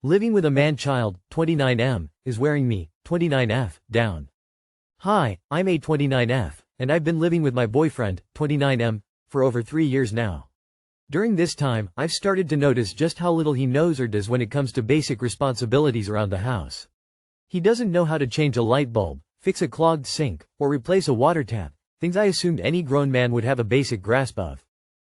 Living with a man-child, 29M, is wearing me, 29F, down. Hi, I'm A29F, and I've been living with my boyfriend, 29M, for over 3 years now. During this time, I've started to notice just how little he knows or does when it comes to basic responsibilities around the house. He doesn't know how to change a light bulb, fix a clogged sink, or replace a water tap, things I assumed any grown man would have a basic grasp of.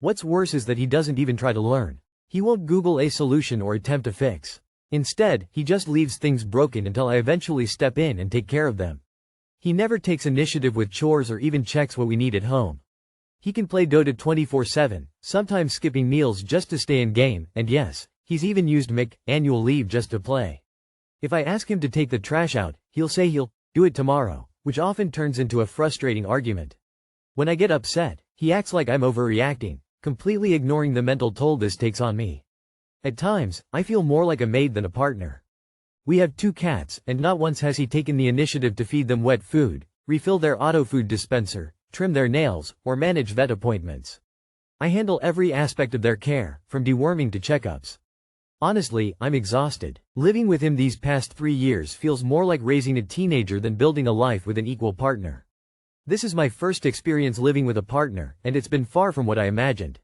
What's worse is that he doesn't even try to learn. He won't Google a solution or attempt to fix. Instead, he just leaves things broken until I eventually step in and take care of them. He never takes initiative with chores or even checks what we need at home. He can play Dota 24/7, sometimes skipping meals just to stay in game, and yes, he's even used annual leave just to play. If I ask him to take the trash out, he'll say he'll do it tomorrow, which often turns into a frustrating argument. When I get upset, he acts like I'm overreacting, completely ignoring the mental toll this takes on me. At times, I feel more like a maid than a partner. We have 2 cats, and not once has he taken the initiative to feed them wet food, refill their auto food dispenser, trim their nails, or manage vet appointments. I handle every aspect of their care, from deworming to checkups. Honestly, I'm exhausted. Living with him these past 3 years feels more like raising a teenager than building a life with an equal partner. This is my first experience living with a partner, and it's been far from what I imagined.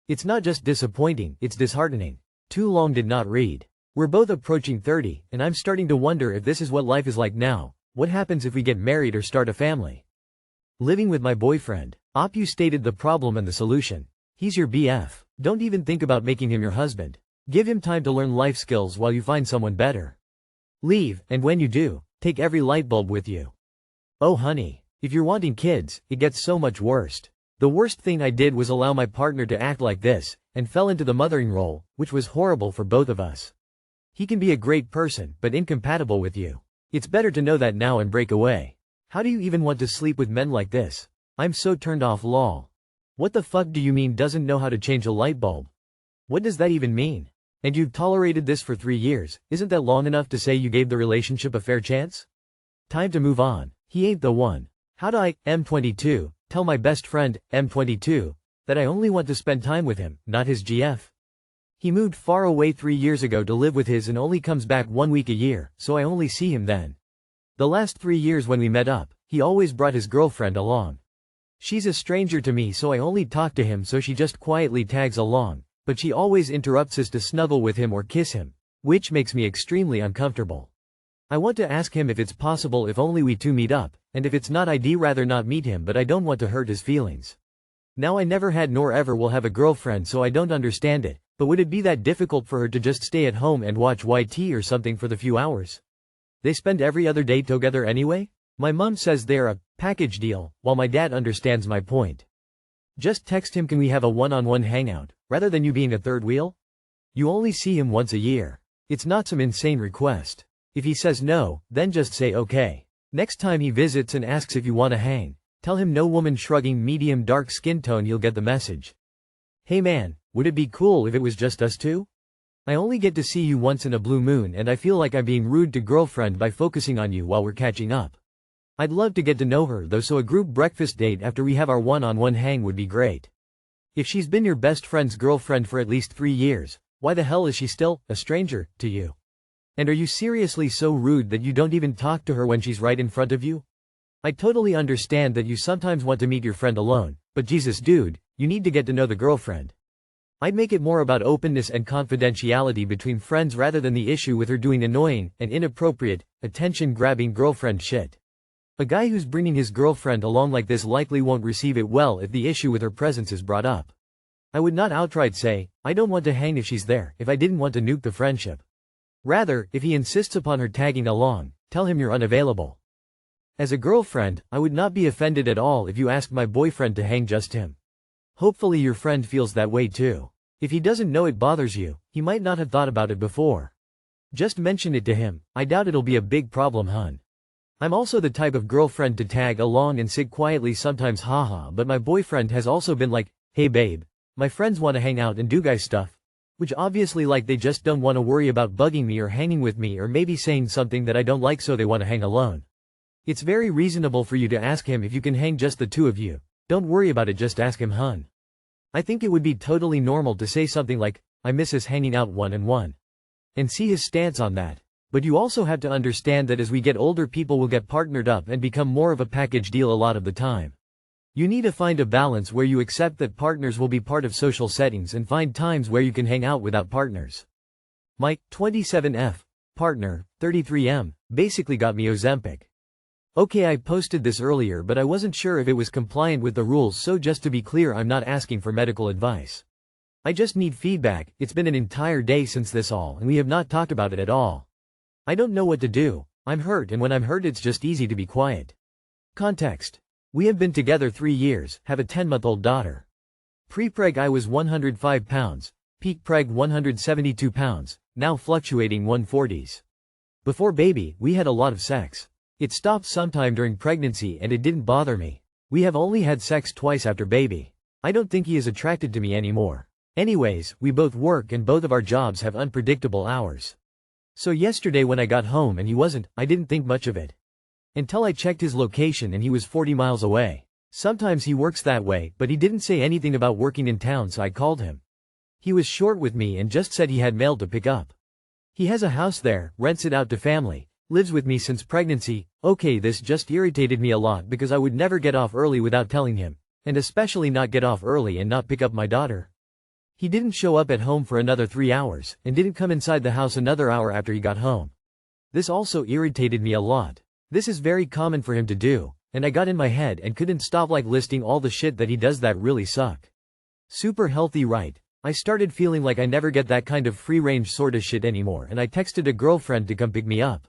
It's not just disappointing, it's disheartening. Too long did not read. We're both approaching 30, and I'm starting to wonder if this is what life is like now. What happens if we get married or start a family? Living with my boyfriend. You stated the problem and the solution. He's your BF. Don't even think about making him your husband. Give him time to learn life skills while you find someone better. Leave, and when you do, take every light bulb with you. Oh honey, if you're wanting kids, it gets so much worse. The worst thing I did was allow my partner to act like this, and fell into the mothering role, which was horrible for both of us. He can be a great person, but incompatible with you. It's better to know that now and break away. How do you even want to sleep with men like this? I'm so turned off lol. What the fuck do you mean doesn't know how to change a light bulb? What does that even mean? And you've tolerated this for 3 years, isn't that long enough to say you gave the relationship a fair chance? Time to move on. He ain't the one. How do I, M22, tell my best friend, M22, that I only want to spend time with him, not his GF? He moved far away 3 years ago to live with his and only comes back 1 week a year, so I only see him then. The last 3 years when we met up, he always brought his girlfriend along. She's a stranger to me, so I only talk to him, so she just quietly tags along, but she always interrupts us to snuggle with him or kiss him, which makes me extremely uncomfortable. I want to ask him if it's possible if only we 2 meet up, and if it's not I'd rather not meet him, but I don't want to hurt his feelings. Now I never had nor ever will have a girlfriend, so I don't understand it, but would it be that difficult for her to just stay at home and watch YT or something for the few hours? They spend every other day together anyway? My mom says they're a package deal, while my dad understands my point. Just text him, can we have a one-on-one hangout, rather than you being a third wheel? You only see him once a year. It's not some insane request. If he says no, then just say okay. Next time he visits and asks if you want to hang, tell him no, woman shrugging, medium dark skin tone, you'll get the message. Hey man, would it be cool if it was just us 2? I only get to see you once in a blue moon and I feel like I'm being rude to girlfriend by focusing on you while we're catching up. I'd love to get to know her though, so a group breakfast date after we have our one-on-one hang would be great. If she's been your best friend's girlfriend for at least 3 years, why the hell is she still a stranger to you? And are you seriously so rude that you don't even talk to her when she's right in front of you? I totally understand that you sometimes want to meet your friend alone, but Jesus dude, you need to get to know the girlfriend. I'd make it more about openness and confidentiality between friends rather than the issue with her doing annoying and inappropriate, attention-grabbing girlfriend shit. A guy who's bringing his girlfriend along like this likely won't receive it well if the issue with her presence is brought up. I would not outright say, I don't want to hang if she's there, if I didn't want to nuke the friendship. Rather, if he insists upon her tagging along, tell him you're unavailable. As a girlfriend, I would not be offended at all if you asked my boyfriend to hang just him. Hopefully your friend feels that way too. If he doesn't know it bothers you, he might not have thought about it before. Just mention it to him. I doubt it'll be a big problem, hun. I'm also the type of girlfriend to tag along and sit quietly sometimes, haha, but my boyfriend has also been like, hey babe, my friends want to hang out and do guy stuff. Which obviously like they just don't want to worry about bugging me or hanging with me or maybe saying something that I don't like, so they want to hang alone. It's very reasonable for you to ask him if you can hang just the 2 of you. Don't worry about it, just ask him, hun. I think it would be totally normal to say something like, I miss us hanging out one-on-one. and see his stance on that. But you also have to understand that as we get older, people will get partnered up and become more of a package deal a lot of the time. You need to find a balance where you accept that partners will be part of social settings and find times where you can hang out without partners. My 27F partner, 33M, basically got me Ozempic. Okay, I posted this earlier, but I wasn't sure if it was compliant with the rules, so just to be clear, I'm not asking for medical advice. I just need feedback. It's been an entire day since this all, and we have not talked about it at all. I don't know what to do. I'm hurt, and when I'm hurt it's just easy to be quiet. Context. We have been together 3 years, have a 10-month-old daughter. Pre-preg I was 105 pounds, peak preg 172 pounds, now fluctuating 140s. Before baby, we had a lot of sex. It stopped sometime during pregnancy and it didn't bother me. We have only had sex twice after baby. I don't think he is attracted to me anymore. Anyways, we both work and both of our jobs have unpredictable hours. So yesterday when I got home and he wasn't, I didn't think much of it. Until I checked his location and he was 40 miles away. Sometimes he works that way, but he didn't say anything about working in town, so I called him. He was short with me and just said he had mail to pick up. He has a house there, rents it out to family, lives with me since pregnancy. Okay, this just irritated me a lot because I would never get off early without telling him, and especially not get off early and not pick up my daughter. He didn't show up at home for another 3 hours, and didn't come inside the house another hour after he got home. This also irritated me a lot. This is very common for him to do, and I got in my head and couldn't stop listing all the shit that he does that really suck. Super healthy, right? I started feeling like I never get that kind of free-range sorta shit anymore, and I texted a girlfriend to come pick me up.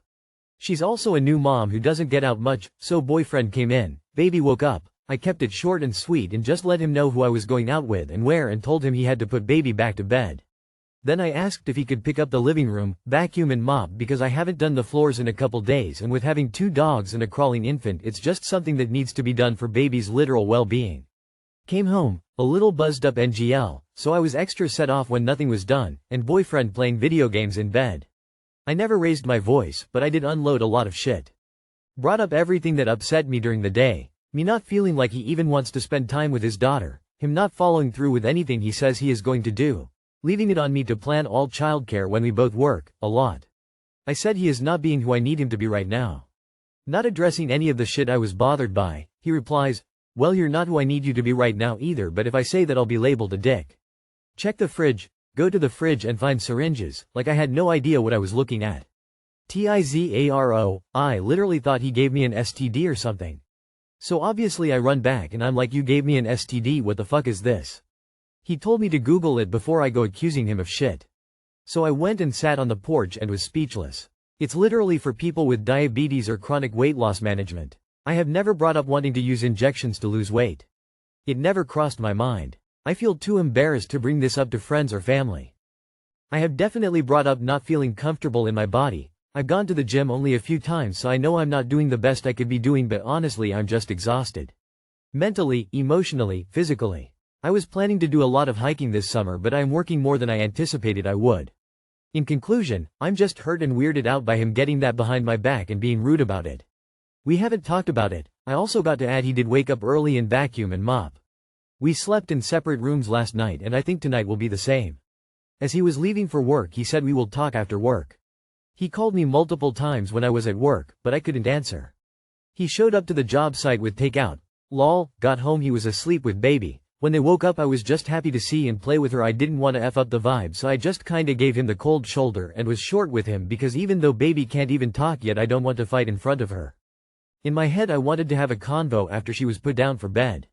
She's also a new mom who doesn't get out much, so boyfriend came in, baby woke up, I kept it short and sweet and just let him know who I was going out with and where and told him he had to put baby back to bed. Then I asked if he could pick up the living room, vacuum and mop because I haven't done the floors in a couple days, and with having 2 dogs and a crawling infant it's just something that needs to be done for baby's literal well-being. Came home, a little buzzed up NGL, so I was extra set off when nothing was done, and boyfriend playing video games in bed. I never raised my voice, but I did unload a lot of shit. Brought up everything that upset me during the day, me not feeling like he even wants to spend time with his daughter, him not following through with anything he says he is going to do, leaving it on me to plan all childcare when we both work, a lot. I said he is not being who I need him to be right now. Not addressing any of the shit I was bothered by, he replies, well, you're not who I need you to be right now either, but if I say that I'll be labeled a dick. Check the fridge. Go to the fridge and find syringes, like I had no idea what I was looking at. Tizaro, I literally thought he gave me an STD or something. So obviously I run back and I'm like, you gave me an STD, what the fuck is this? He told me to Google it before I go accusing him of shit. So I went and sat on the porch and was speechless. It's literally for people with diabetes or chronic weight loss management. I have never brought up wanting to use injections to lose weight. It never crossed my mind. I feel too embarrassed to bring this up to friends or family. I have definitely brought up not feeling comfortable in my body. I've gone to the gym only a few times, so I know I'm not doing the best I could be doing, but honestly I'm just exhausted. Mentally, emotionally, physically. I was planning to do a lot of hiking this summer, but I'm working more than I anticipated I would. In conclusion, I'm just hurt and weirded out by him getting that behind my back and being rude about it. We haven't talked about it. I also got to add he did wake up early and vacuum and mop. We slept in separate rooms last night and I think tonight will be the same. As he was leaving for work he said we will talk after work. He called me multiple times when I was at work, but I couldn't answer. He showed up to the job site with takeout. Lol, got home he was asleep with baby. When they woke up I was just happy to see and play with her. I didn't want to F up the vibe, so I just kinda gave him the cold shoulder and was short with him because even though baby can't even talk yet I don't want to fight in front of her. In my head I wanted to have a convo after she was put down for bed.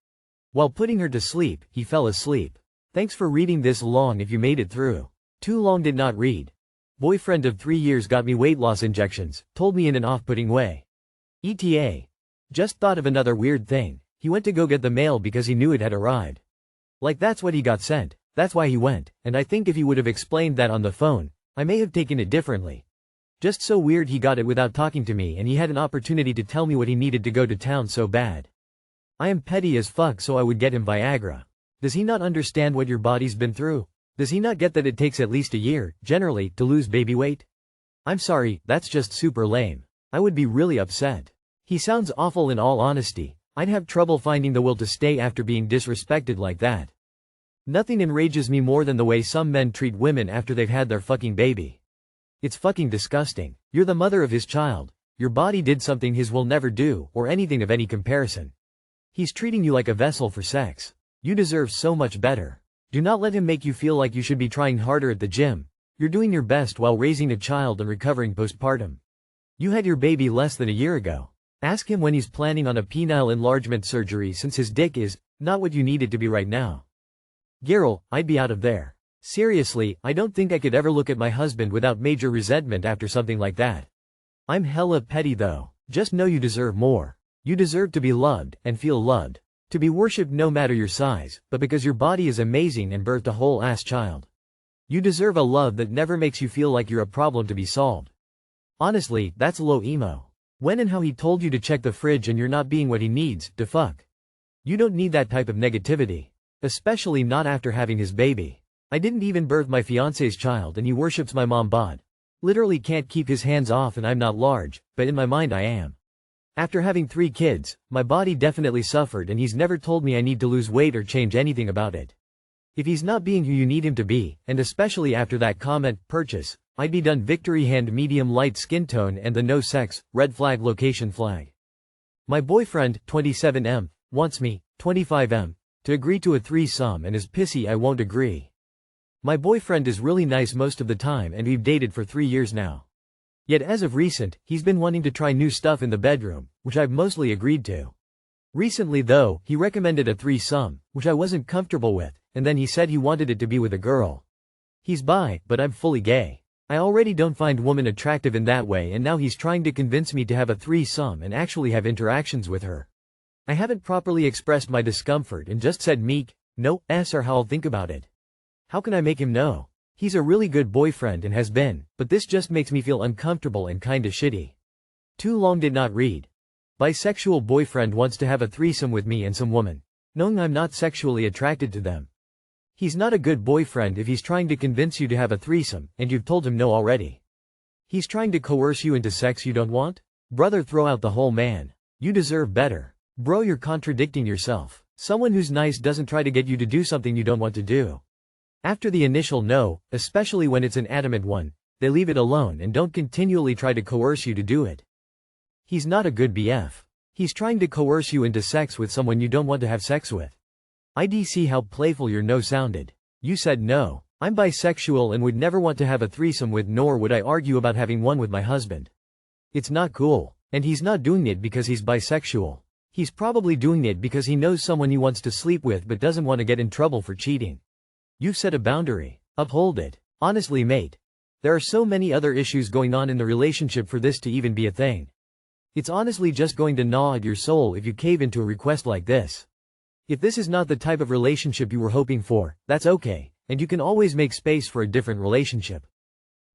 While putting her to sleep, he fell asleep. Thanks for reading this long if you made it through. Too long did not read. Boyfriend of 3 years got me weight loss injections, told me in an off-putting way. ETA. Just thought of another weird thing. He went to go get the mail because he knew it had arrived. Like that's what he got sent, that's why he went, and I think if he would have explained that on the phone, I may have taken it differently. Just so weird he got it without talking to me and he had an opportunity to tell me what he needed to go to town so bad. I am petty as fuck, so I would get him Viagra. Does he not understand what your body's been through? Does he not get that it takes at least a year, generally, to lose baby weight? I'm sorry, that's just super lame. I would be really upset. He sounds awful in all honesty. I'd have trouble finding the will to stay after being disrespected like that. Nothing enrages me more than the way some men treat women after they've had their fucking baby. It's fucking disgusting. You're the mother of his child. Your body did something his will never do, or anything of any comparison. He's treating you like a vessel for sex. You deserve so much better. Do not let him make you feel like you should be trying harder at the gym. You're doing your best while raising a child and recovering postpartum. You had your baby less than a year ago. Ask him when he's planning on a penile enlargement surgery, since his dick is not what you need it to be right now. Girl, I'd be out of there. Seriously, I don't think I could ever look at my husband without major resentment after something like that. I'm hella petty though. Just know you deserve more. You deserve to be loved and feel loved. To be worshipped no matter your size, but because your body is amazing and birthed a whole ass child. You deserve a love that never makes you feel like you're a problem to be solved. Honestly, that's low emo. When and how he told you to check the fridge and you're not being what he needs, to fuck. You don't need that type of negativity. Especially not after having his baby. I didn't even birth my fiance's child and he worships my mom bod. Literally can't keep his hands off, and I'm not large, but in my mind I am. After having 3 kids, my body definitely suffered, and he's never told me I need to lose weight or change anything about it. If he's not being who you need him to be, and especially after that comment, purchase, I'd be done. Victory hand, medium light skin tone and the no sex, red flag, location flag. My boyfriend, 27M, wants me, 25M, to agree to a threesome and is pissy I won't agree. My boyfriend is really nice most of the time and we've dated for 3 years now. Yet as of recent, he's been wanting to try new stuff in the bedroom, which I've mostly agreed to. Recently though, he recommended a threesome, which I wasn't comfortable with, and then he said he wanted it to be with a girl. He's bi, but I'm fully gay. I already don't find women attractive in that way, and now he's trying to convince me to have a threesome and actually have interactions with her. I haven't properly expressed my discomfort and just said meek, no, or how I'll think about it. How can I make him know? He's a really good boyfriend and has been, but this just makes me feel uncomfortable and kinda shitty. Too long did not read. Bisexual boyfriend wants to have a threesome with me and some woman, knowing I'm not sexually attracted to them. He's not a good boyfriend if he's trying to convince you to have a threesome, and you've told him no already. He's trying to coerce you into sex you don't want? Brother, throw out the whole man. You deserve better. Bro, you're contradicting yourself. Someone who's nice doesn't try to get you to do something you don't want to do. After the initial no, especially when it's an adamant one, they leave it alone and don't continually try to coerce you to do it. He's not a good BF. He's trying to coerce you into sex with someone you don't want to have sex with. I'd see how playful your no sounded. You said no. I'm bisexual and would never want to have a threesome with, nor would I argue about having one with my husband. It's not cool. And he's not doing it because he's bisexual. He's probably doing it because he knows someone he wants to sleep with but doesn't want to get in trouble for cheating. You've set a boundary. Uphold it. Honestly, mate. There are so many other issues going on in the relationship for this to even be a thing. It's honestly just going to gnaw at your soul if you cave into a request like this. If this is not the type of relationship you were hoping for, that's okay, and you can always make space for a different relationship.